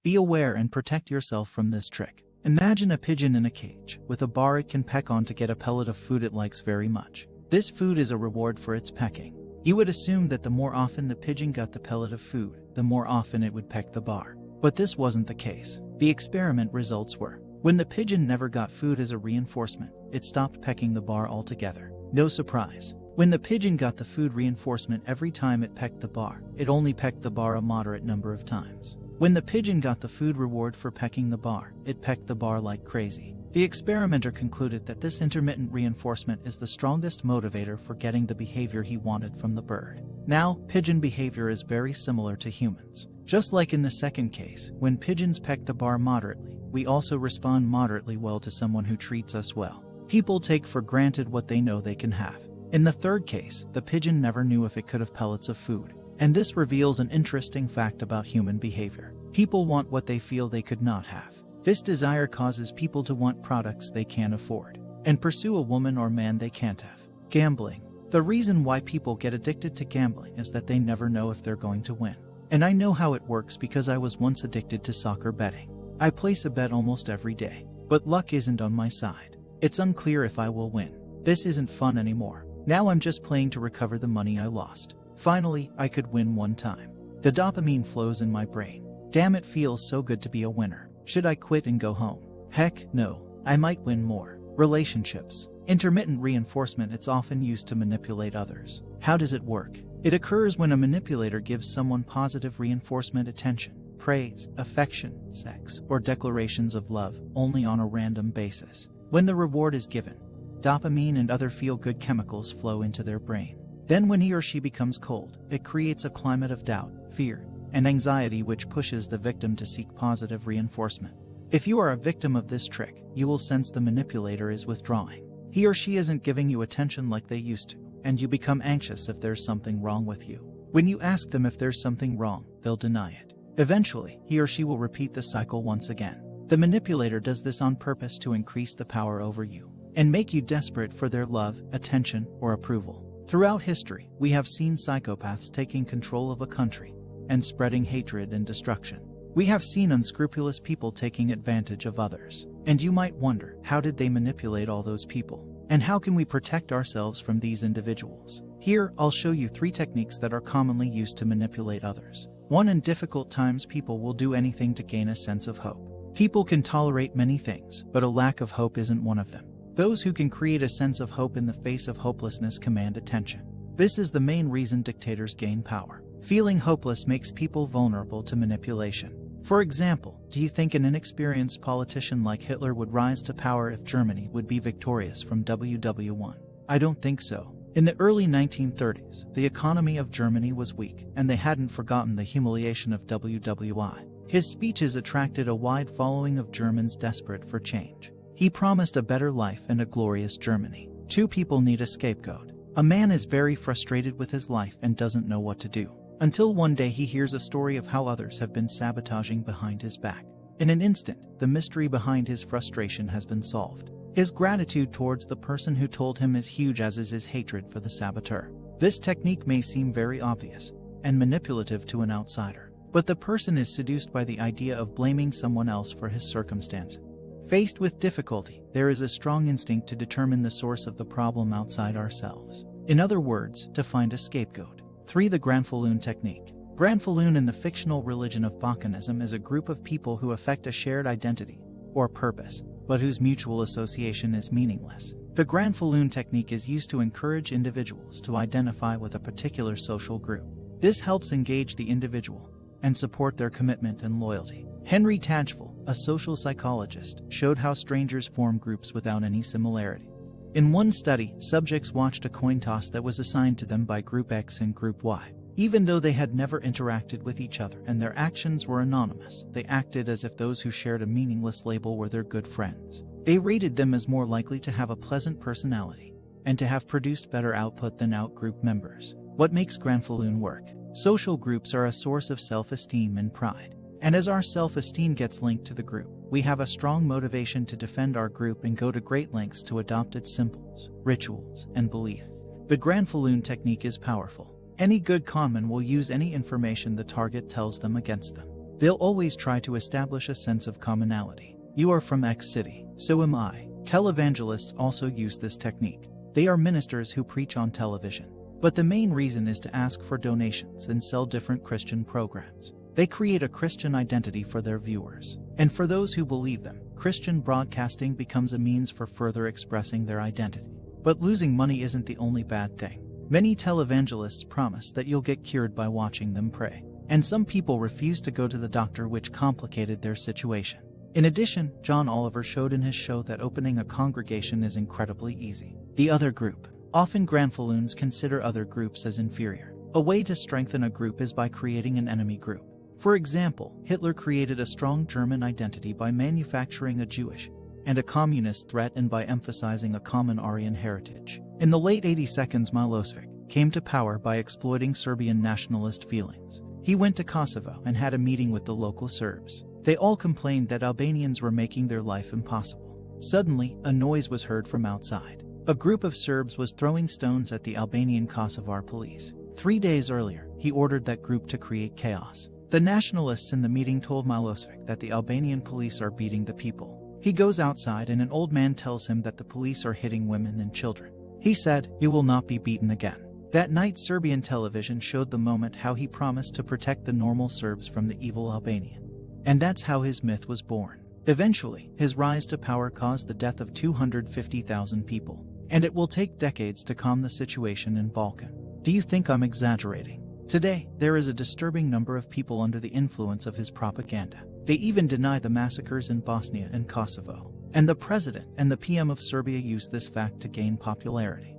Be aware and protect yourself from this trick. Imagine a pigeon in a cage, with a bar it can peck on to get a pellet of food it likes very much. This food is a reward for its pecking. You would assume that the more often the pigeon got the pellet of food, the more often it would peck the bar. But this wasn't the case. The experiment results were: when the pigeon never got food as a reinforcement, it stopped pecking the bar altogether. No surprise. When the pigeon got the food reinforcement every time it pecked the bar, it only pecked the bar a moderate number of times. When the pigeon got the food reward for pecking the bar, it pecked the bar like crazy. The experimenter concluded that this intermittent reinforcement is the strongest motivator for getting the behavior he wanted from the bird. Now, pigeon behavior is very similar to humans. Just like in the second case, when pigeons peck the bar moderately, we also respond moderately well to someone who treats us well. People take for granted what they know they can have. In the third case, the pigeon never knew if it could have pellets of food. And this reveals an interesting fact about human behavior. People want what they feel they could not have. This desire causes people to want products they can't afford, and pursue a woman or man they can't have. Gambling. The reason why people get addicted to gambling is that they never know if they're going to win. And I know how it works because I was once addicted to soccer betting. I place a bet almost every day, but luck isn't on my side. It's unclear if I will win. This isn't fun anymore. Now I'm just playing to recover the money I lost. Finally, I could win one time. The dopamine flows in my brain. Damn, it feels so good to be a winner. Should I quit and go home? Heck no. I might win more. Relationships. Intermittent reinforcement. It's often used to manipulate others. How does it work? It occurs when a manipulator gives someone positive reinforcement, attention, praise, affection, sex, or declarations of love, only on a random basis. When the reward is given, dopamine and other feel-good chemicals flow into their brain. Then when he or she becomes cold, it creates a climate of doubt, fear, and anxiety which pushes the victim to seek positive reinforcement. If you are a victim of this trick, you will sense the manipulator is withdrawing. He or she isn't giving you attention like they used to, and you become anxious if there's something wrong with you. When you ask them if there's something wrong, they'll deny it. Eventually, he or she will repeat the cycle once again. The manipulator does this on purpose to increase the power over you and make you desperate for their love, attention, or approval. Throughout history, we have seen psychopaths taking control of a country and spreading hatred and destruction. We have seen unscrupulous people taking advantage of others. And you might wonder, how did they manipulate all those people? And how can we protect ourselves from these individuals? Here, I'll show you 3 techniques that are commonly used to manipulate others. 1. In difficult times, people will do anything to gain a sense of hope. People can tolerate many things, but a lack of hope isn't one of them. Those who can create a sense of hope in the face of hopelessness command attention. This is the main reason dictators gain power. Feeling hopeless makes people vulnerable to manipulation. For example, do you think an inexperienced politician like Hitler would rise to power if Germany would be victorious from WW1? I don't think so. In the early 1930s, the economy of Germany was weak, and they hadn't forgotten the humiliation of WWI. His speeches attracted a wide following of Germans desperate for change. He promised a better life and a glorious Germany. 2 people need a scapegoat. A man is very frustrated with his life and doesn't know what to do, until one day he hears a story of how others have been sabotaging behind his back. In an instant, the mystery behind his frustration has been solved. His gratitude towards the person who told him is huge, as is his hatred for the saboteur. This technique may seem very obvious and manipulative to an outsider, but the person is seduced by the idea of blaming someone else for his circumstance. Faced with difficulty, there is a strong instinct to determine the source of the problem outside ourselves. In other words, to find a scapegoat. 3. The Granfalloon technique. Granfalloon in the fictional religion of Bakunism is a group of people who affect a shared identity or purpose, but whose mutual association is meaningless. The Granfalloon technique is used to encourage individuals to identify with a particular social group. This helps engage the individual and support their commitment and loyalty. Henry Tajfel, a social psychologist, showed how strangers form groups without any similarity. In one study, subjects watched a coin toss that was assigned to them by Group X and Group Y. Even though they had never interacted with each other and their actions were anonymous, they acted as if those who shared a meaningless label were their good friends. They rated them as more likely to have a pleasant personality and to have produced better output than out-group members. What makes Granfalloon work? Social groups are a source of self-esteem and pride. And as our self-esteem gets linked to the group, we have a strong motivation to defend our group and go to great lengths to adopt its symbols, rituals, and beliefs. The Granfalloon technique is powerful. Any good conman will use any information the target tells them against them. They'll always try to establish a sense of commonality. You are from X city, so am I. Televangelists also use this technique. They are ministers who preach on television. But the main reason is to ask for donations and sell different Christian programs. They create a Christian identity for their viewers. And for those who believe them, Christian broadcasting becomes a means for further expressing their identity. But losing money isn't the only bad thing. Many televangelists promise that you'll get cured by watching them pray. And some people refuse to go to the doctor, which complicated their situation. In addition, John Oliver showed in his show that opening a congregation is incredibly easy. The other group. Often Granfalloons consider other groups as inferior. A way to strengthen a group is by creating an enemy group. For example, Hitler created a strong German identity by manufacturing a Jewish and a communist threat and by emphasizing a common Aryan heritage. In the late 82nd, Milosevic came to power by exploiting Serbian nationalist feelings. He went to Kosovo and had a meeting with the local Serbs. They all complained that Albanians were making their life impossible. Suddenly, a noise was heard from outside. A group of Serbs was throwing stones at the Albanian Kosovar police. 3 days earlier, he ordered that group to create chaos. The nationalists in the meeting told Milosevic that the Albanian police are beating the people. He goes outside and an old man tells him that the police are hitting women and children. He said, "You will not be beaten again." That night, Serbian television showed the moment how he promised to protect the normal Serbs from the evil Albanian. And that's how his myth was born. Eventually, his rise to power caused the death of 250,000 people. And it will take decades to calm the situation in Balkan. Do you think I'm exaggerating? Today, there is a disturbing number of people under the influence of his propaganda. They even deny the massacres in Bosnia and Kosovo. And the president and the PM of Serbia use this fact to gain popularity.